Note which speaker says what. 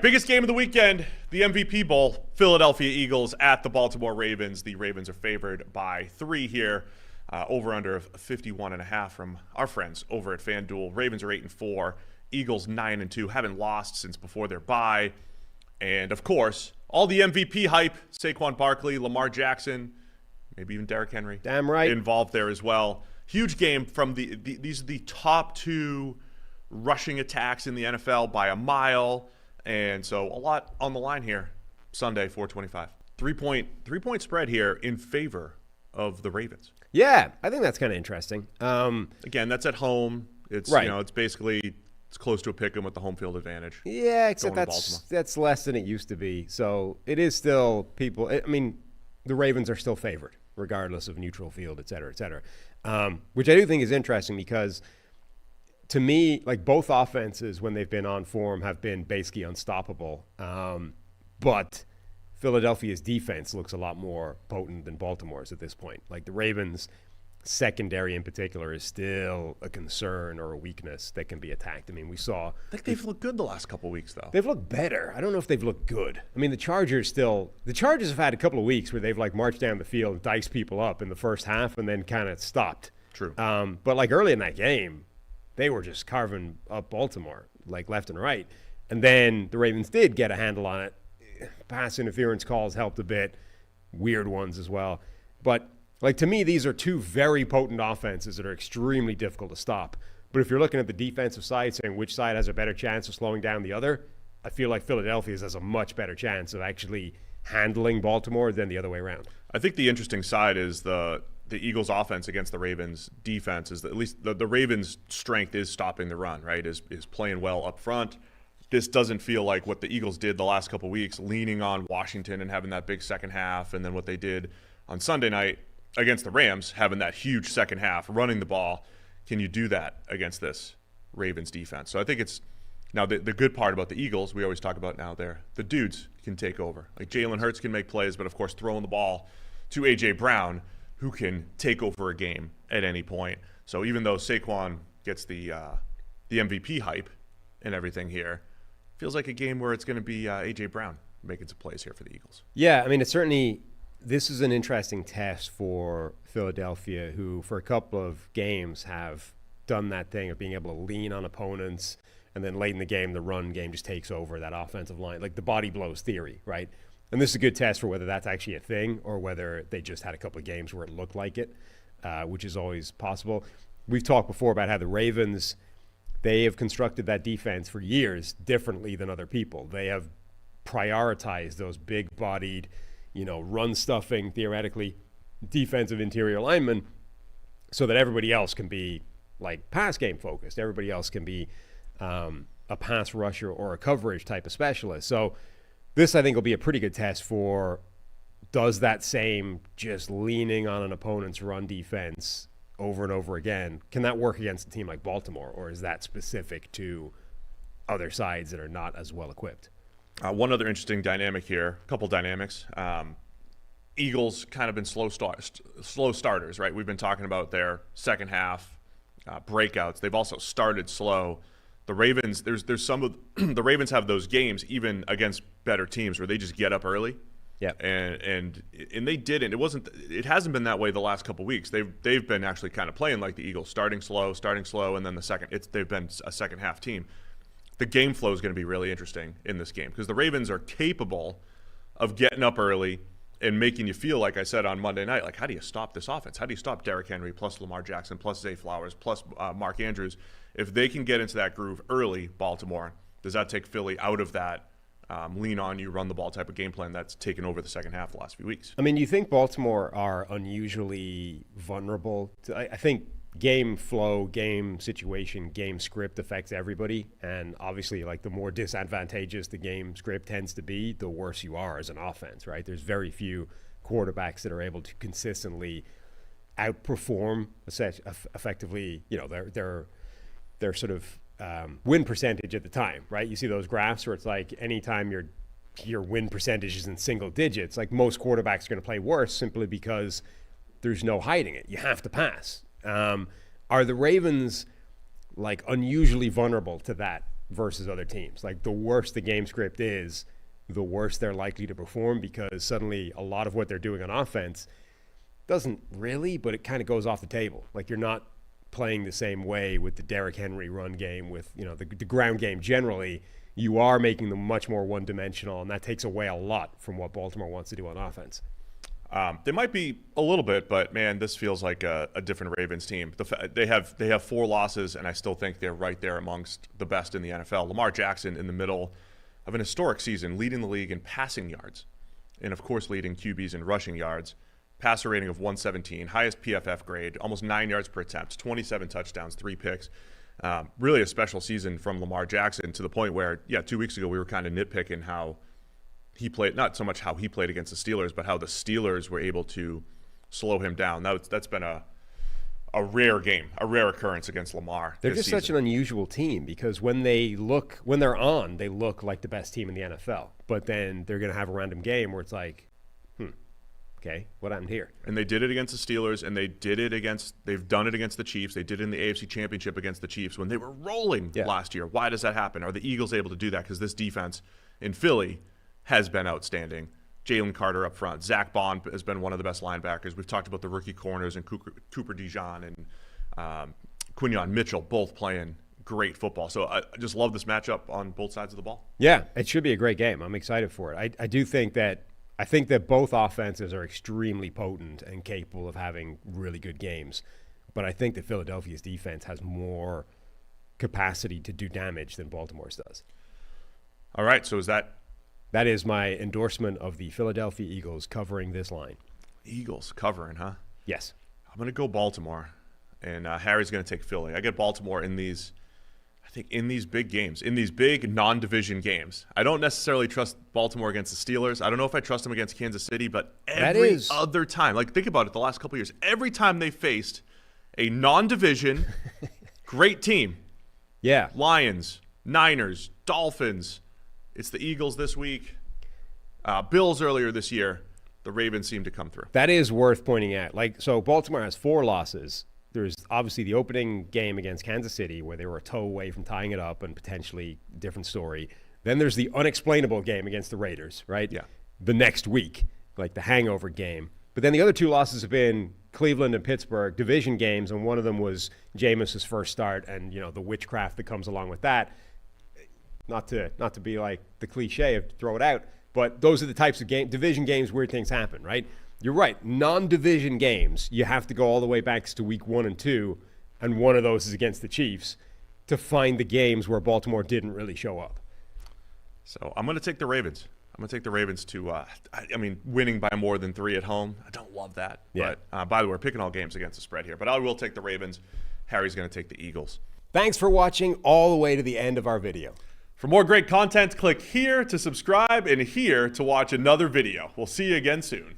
Speaker 1: Biggest game of the weekend, the MVP Bowl. Philadelphia Eagles at the Baltimore Ravens. The Ravens are favored by 3 here. Over under 51.5 from our friends over at FanDuel. Ravens are 8-4. Eagles 9-2. Haven't lost since before their bye. And of course, all the MVP hype. Saquon Barkley, Lamar Jackson, maybe even Derrick Henry.
Speaker 2: Damn right.
Speaker 1: Involved there as well. Huge game from these are the top 2 rushing attacks in the NFL by a mile. And so a lot on the line here. Sunday, 4:25. 3-point spread here in favor of the Ravens.
Speaker 2: Yeah, I think that's kind of interesting.
Speaker 1: Again, that's at home. It's
Speaker 2: right.
Speaker 1: It's basically close to a pick 'em with the home field advantage.
Speaker 2: Yeah, except that's less than it used to be. So it is still people. I mean, the Ravens are still favored, regardless of neutral field, et cetera, which I do think is interesting because, to me, like both offenses, when they've been on form, have been basically unstoppable. But Philadelphia's defense looks a lot more potent than Baltimore's at this point. Like the Ravens' secondary in particular is still a concern or a weakness that can be attacked. I mean, we saw.
Speaker 1: I think they've looked good the last couple of weeks, though.
Speaker 2: They've looked better. I don't know if they've looked good. I mean, the Chargers have had a couple of weeks where they've like marched down the field and diced people up in the first half and then kind of stopped.
Speaker 1: True.
Speaker 2: But like early in that game, they were just carving up Baltimore, like left and right. And then the Ravens did get a handle on it. Pass interference calls helped a bit. Weird ones as well. But, like, to me, these are 2 very potent offenses that are extremely difficult to stop. But if you're looking at the defensive side, saying which side has a better chance of slowing down the other, I feel like Philadelphia's has a much better chance of actually handling Baltimore than the other way around.
Speaker 1: I think the interesting side is the Eagles' offense against the Ravens' defense is that at least the Ravens' strength is stopping the run, right? Is playing well up front. This doesn't feel like what the Eagles did the last couple of weeks, leaning on Washington and having that big second half, and then what they did on Sunday night against the Rams, having that huge second half, running the ball. Can you do that against this Ravens defense? So I think it's now the good part about the Eagles, we always talk about now, the dudes can take over. Like Jalen Hurts can make plays, but of course throwing the ball to A.J. Brown, who can take over a game at any point. So even though Saquon gets the MVP hype and everything here, feels like a game where it's going to be A.J. Brown making some plays here for the Eagles.
Speaker 2: Yeah, I mean, this is an interesting test for Philadelphia, who for a couple of games have done that thing of being able to lean on opponents, and then late in the game, the run game just takes over that offensive line, like the body blows theory, right? And this is a good test for whether that's actually a thing or whether they just had a couple of games where it looked like it, which is always possible. We've talked before about how the Ravens, they have constructed that defense for years differently than other people. They have prioritized those big-bodied, run-stuffing, theoretically, defensive interior linemen so that everybody else can be, like, pass-game focused. Everybody else can be a pass rusher or a coverage type of specialist. So this, I think, will be a pretty good test for, does that same just leaning on an opponent's run defense over and over again, can that work against a team like Baltimore, or is that specific to other sides that are not as well equipped?
Speaker 1: One other interesting dynamic here, a couple dynamics. Eagles kind of been slow starters, right? We've been talking about their second half breakouts. They've also started slow. The Ravens, there's some of the Ravens have those games even against better teams where they just get up early.
Speaker 2: Yeah,
Speaker 1: and they didn't. It hasn't been that way the last couple of weeks. They've been actually kind of playing like the Eagles, starting slow, and then they've been a second half team. The game flow is going to be really interesting in this game because the Ravens are capable of getting up early and making you feel, like I said on Monday night, like how do you stop this offense? How do you stop Derrick Henry plus Lamar Jackson plus Zay Flowers plus Mark Andrews? If they can get into that groove early, Baltimore, does that take Philly out of that lean on you, run the ball type of game plan that's taken over the second half the last few weeks?
Speaker 2: I mean, you think Baltimore are unusually vulnerable I think game flow, game situation, game script affects everybody. And obviously, like the more disadvantageous the game script tends to be, the worse you are as an offense, right? There's very few quarterbacks that are able to consistently outperform effectively, their sort of win percentage at the time, right? You see those graphs where it's like anytime your win percentage is in single digits, like most quarterbacks are going to play worse simply because there's no hiding it. You have to pass. Are the Ravens like unusually vulnerable to that versus other teams. Like, the worse the game script is, the worse they're likely to perform, because suddenly a lot of what they're doing on offense doesn't really, but it kind of goes off the table. Like, you're not playing the same way with the Derrick Henry run game, with, you know, the ground game generally. You are making them much more one-dimensional, and that takes away a lot from what Baltimore wants to do on offense.
Speaker 1: They might be a little bit, but man, this feels like a different Ravens team. They have 4 losses, and I still think they're right there amongst the best in the NFL. Lamar Jackson in the middle of an historic season, leading the league in passing yards, and of course leading QBs in rushing yards. Passer rating of 117, highest PFF grade, almost 9 yards per attempt, 27 touchdowns, 3 picks. Really a special season from Lamar Jackson, to the point where, 2 weeks ago we were kind of nitpicking how he played, not so much how he played against the Steelers, but how the Steelers were able to slow him down. That's been a rare game, a rare occurrence against Lamar.
Speaker 2: They're just
Speaker 1: season.
Speaker 2: such an unusual team, because when they're on, they look like the best team in the NFL. But then they're going to have a random game where it's like, okay, what happened here?
Speaker 1: And they did it against the Steelers, and they've done it against the Chiefs. They did it in the AFC Championship against the Chiefs when they were rolling last year. Why does that happen? Are the Eagles able to do that? Because this defense in Philly has been outstanding. Jalen Carter up front. Zach Bond has been one of the best linebackers. We've talked about the rookie corners, and Cooper DeJean and Quinyon Mitchell both playing great football. So I just love this matchup on both sides of the ball.
Speaker 2: Yeah, it should be a great game. I'm excited for it. I think that both offenses are extremely potent and capable of having really good games. But I think that Philadelphia's defense has more capacity to do damage than Baltimore's does.
Speaker 1: All right, so
Speaker 2: that is my endorsement of the Philadelphia Eagles covering this line.
Speaker 1: Eagles covering, huh?
Speaker 2: Yes.
Speaker 1: I'm going to go Baltimore, and Harry's going to take Philly. I get Baltimore in these big games, in these big non-division games. I don't necessarily trust Baltimore against the Steelers. I don't know if I trust them against Kansas City, but every other time, like, think about it, the last couple of years, every time they faced a non-division great team, Lions, Niners, Dolphins, it's the Eagles this week, Bills earlier this year, the Ravens seem to come through.
Speaker 2: That is worth pointing out. So Baltimore has 4 losses. There's obviously the opening game against Kansas City, where they were a toe away from tying it up, and potentially different story. Then there's the unexplainable game against the Raiders, right? Yeah. The next week, like the hangover game. But then the other 2 losses have been Cleveland and Pittsburgh, division games, and one of them was Jameis's first start, and the witchcraft that comes along with that. Not to be like the cliche of throw it out, but those are the types of division games, weird things happen, right? You're right. Non-division games, you have to go all the way back to week 1 and 2, and one of those is against the Chiefs, to find the games where Baltimore didn't really show up.
Speaker 1: So I'm going to take the Ravens. I'm going to take the Ravens to, winning by more than 3 at home. I don't love that.
Speaker 2: Yeah.
Speaker 1: But by the way, we're picking all games against the spread here. But I will take the Ravens. Harry's going to take the Eagles.
Speaker 2: Thanks for watching all the way to the end of our video.
Speaker 1: For more great content, click here to subscribe and here to watch another video. We'll see you again soon.